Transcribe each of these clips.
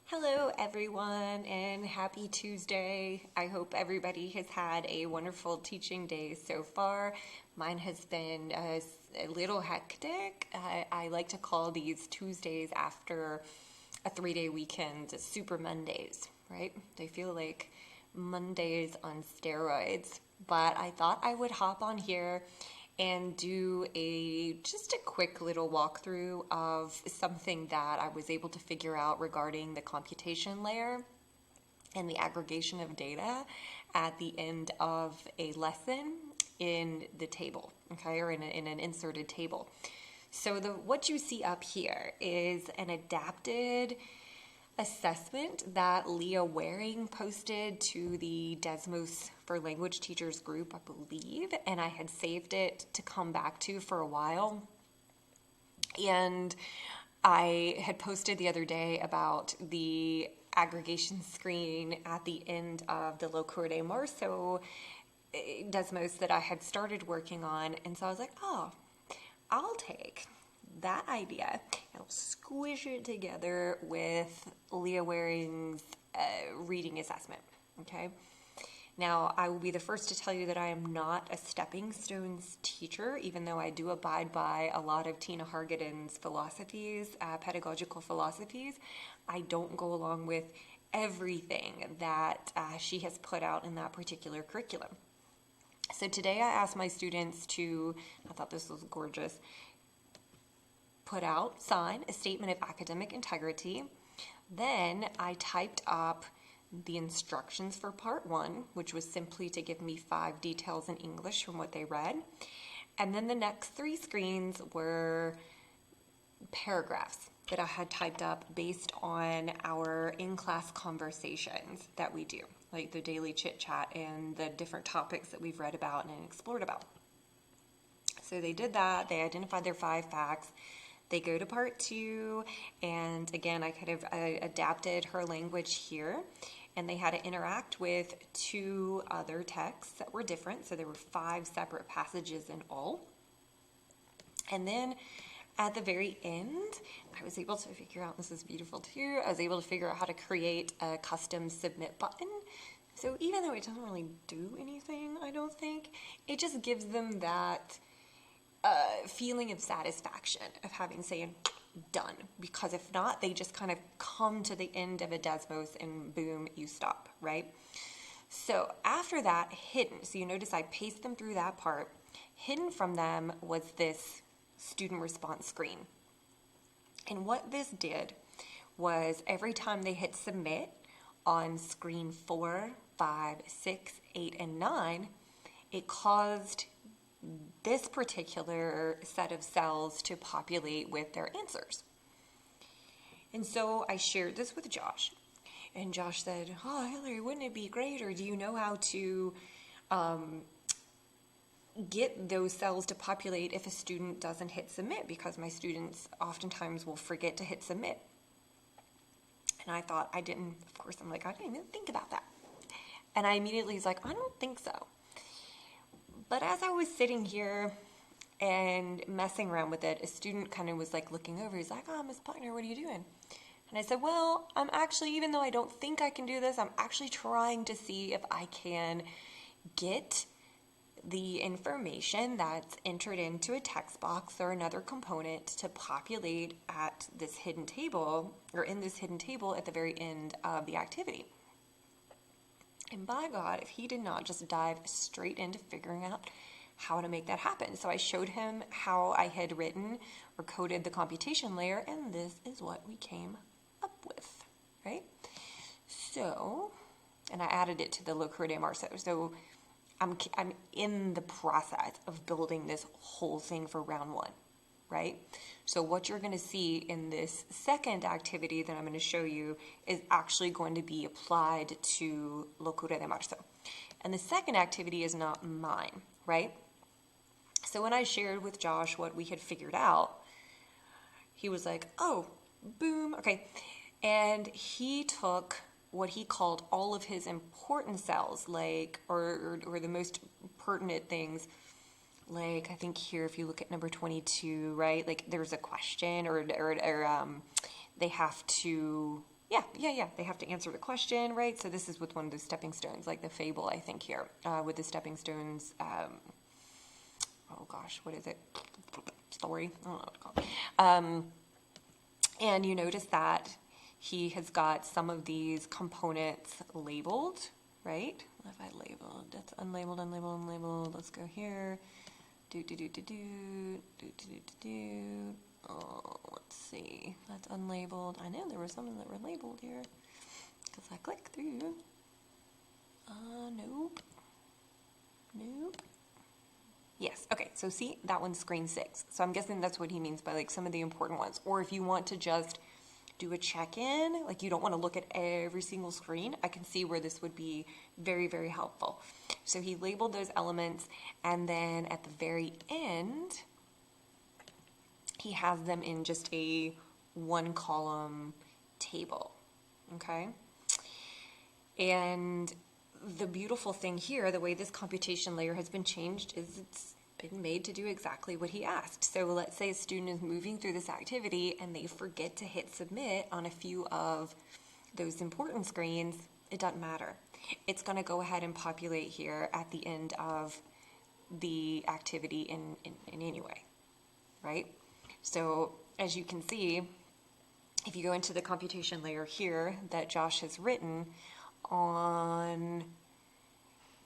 Hello, everyone, and happy Tuesday. I hope everybody has had a wonderful teaching day so far. Mine has been a little hectic. I like to call these Tuesdays after a 3-day weekend Super Mondays, right? They feel like Mondays on steroids. But I thought I would hop on here and do just a quick little walkthrough of something that I was able to figure out regarding the computation layer and the aggregation of data at the end of a lesson in the table, okay, or in an inserted table. So what you see up here is an adapted assessment that Leah Waring posted to the Desmos for Language Teachers group, I believe, and I had saved it to come back to for a while. And I had posted the other day about the aggregation screen at the end of the Locura de Marzo Desmos that I had started working on, and so I was like, oh, I'll take that idea and I'll squish it together with Leah Waring's reading assessment, okay? Now, I will be the first to tell you that I am not a stepping stones teacher, even though I do abide by a lot of Tina Hargaden's philosophies, pedagogical philosophies. I don't go along with everything that she has put out in that particular curriculum. So today I asked my students I thought this was gorgeous, sign a statement of academic integrity. Then I typed up the instructions for part 1, which was simply to give me 5 details in English from what they read. And then the next 3 screens were paragraphs that I had typed up based on our in-class conversations that we do, like the daily chit-chat and the different topics that we've read about and explored about. So they did that. They identified their 5 facts. They go to part 2, and again, I kind of adapted her language here, and they had to interact with 2 other texts that were different, so there were 5 separate passages in all. And then at the very end, I was able to figure out, this is beautiful too, I was able to figure out how to create a custom submit button. So even though it doesn't really do anything, I don't think, it just gives them that feeling of satisfaction of having saying done, because if not, they just kind of come to the end of a Desmos and boom, you stop, right? So after that, hidden, so you notice I paced them through that part. Hidden from them was this student response screen, and what this did was every time they hit submit on screen 4, 5, 6, 8, and 9, it caused this particular set of cells to populate with their answers. And so I shared this with Josh, and Josh said, oh, Hillary, wouldn't it be great, or do you know how to get those cells to populate if a student doesn't hit submit, because my students oftentimes will forget to hit submit. And I thought, I didn't even think about that. And I immediately was like, I don't think so. But as I was sitting here and messing around with it, a student kind of was like looking over. He's like, oh, Miss Buckner, what are you doing? And I said, well, I'm actually, even though I don't think I can do this, I'm actually trying to see if I can get the information that's entered into a text box or another component to populate at this hidden table, or in this hidden table at the very end of the activity. And by God, if he did not just dive straight into figuring out how to make that happen. So I showed him how I had written or coded the computation layer, and this is what we came up with, right? So, and I added it to the Locura de Marzo. So I'm in the process of building this whole thing for round 1, right? So what you're going to see in this second activity that I'm going to show you is actually going to be applied to Locura de Marzo. And the second activity is not mine, right? So when I shared with Josh what we had figured out, he was like, oh, boom, okay. And he took what he called all of his important cells, like, or the most pertinent things, like I think here if you look at number 22, right, like there's a question or they have to Yeah. They have to answer the question, right? So this is with one of the stepping stones, like the fable, I think, here, with the stepping stones. Oh gosh, what is it? Story? I don't know what to call it. And you notice that he has got some of these components labeled, right? What if I labeled? That's unlabeled, unlabeled, unlabeled. Let's go here. Oh, let's see. That's unlabeled. I know there were some that were labeled here because I clicked through. Nope. Yes, okay, so see, that one's screen 6. So I'm guessing that's what he means by like some of the important ones. Or if you want to just do a check-in, like you don't want to look at every single screen, I can see where this would be very, very helpful. So he labeled those elements, and then at the very end, he has them in just a one-column table, okay? And the beautiful thing here, the way this computation layer has been changed, is it's been made to do exactly what he asked. So let's say a student is moving through this activity and they forget to hit submit on a few of those important screens. It doesn't matter. It's going to go ahead and populate here at the end of the activity in any way, right? So as you can see, if you go into the computation layer here that Josh has written on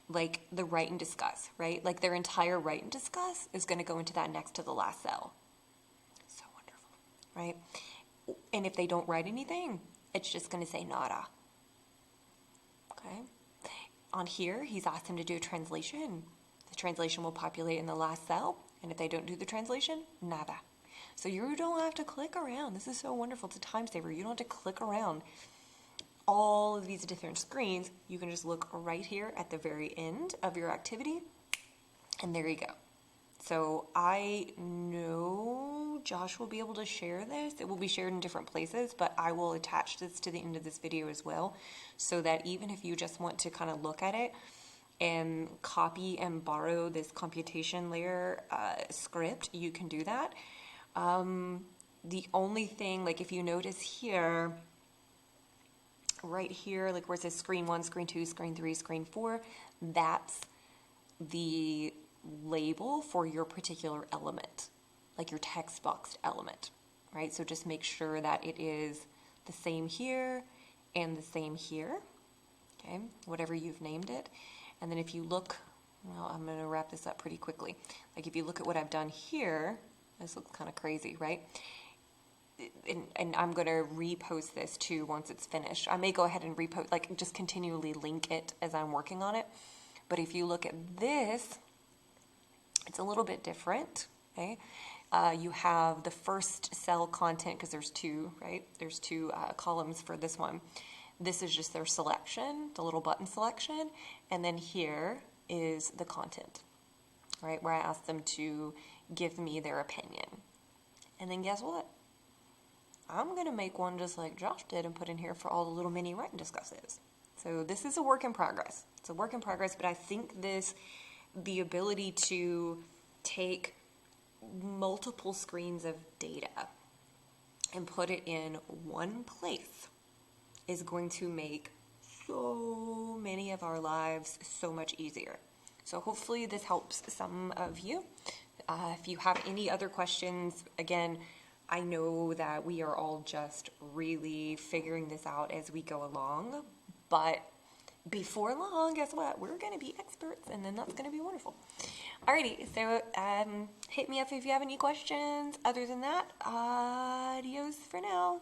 like the write and discuss, right? Like their entire write and discuss is going to go into that next to the last cell. So wonderful, right? And if they don't write anything, it's just going to say nada. Okay. On here, he's asked them to do a translation. The translation will populate in the last cell. And if they don't do the translation, nada. So you don't have to click around. This is so wonderful. It's a time saver. You don't have to click around all of these different screens. You can just look right here at the very end of your activity, and there you go. So I know Josh will be able to share this. It will be shared in different places, but I will attach this to the end of this video as well, so that even if you just want to kind of look at it and copy and borrow this computation layer script, you can do that. The only thing, like if you notice here, right here, like where it says screen 1, screen 2, screen 3, screen 4, that's the label for your particular element, like your text boxed element, right? So just make sure that it is the same here and the same here, okay? Whatever you've named it. And then if you look, well, I'm going to wrap this up pretty quickly. Like if you look at what I've done here, this looks kind of crazy, right? And I'm going to repost this too once it's finished. I may go ahead and repost, like just continually link it as I'm working on it. But if you look at this, it's a little bit different, okay? You have the first cell content, because there's two, right? There's two columns for this one. This is just their selection, the little button selection. And then here is the content, right? Where I asked them to give me their opinion. And then guess what? I'm going to make one just like Josh did and put in here for all the little mini write and discusses. So this is a work in progress. It's a work in progress, but I think the ability to take multiple screens of data and put it in one place is going to make so many of our lives so much easier. So hopefully this helps some of you. If you have any other questions, again, I know that we are all just really figuring this out as we go along, but before long, guess what? We're going to be experts, and then that's going to be wonderful. Alrighty, so hit me up if you have any questions. Other than that, adios for now.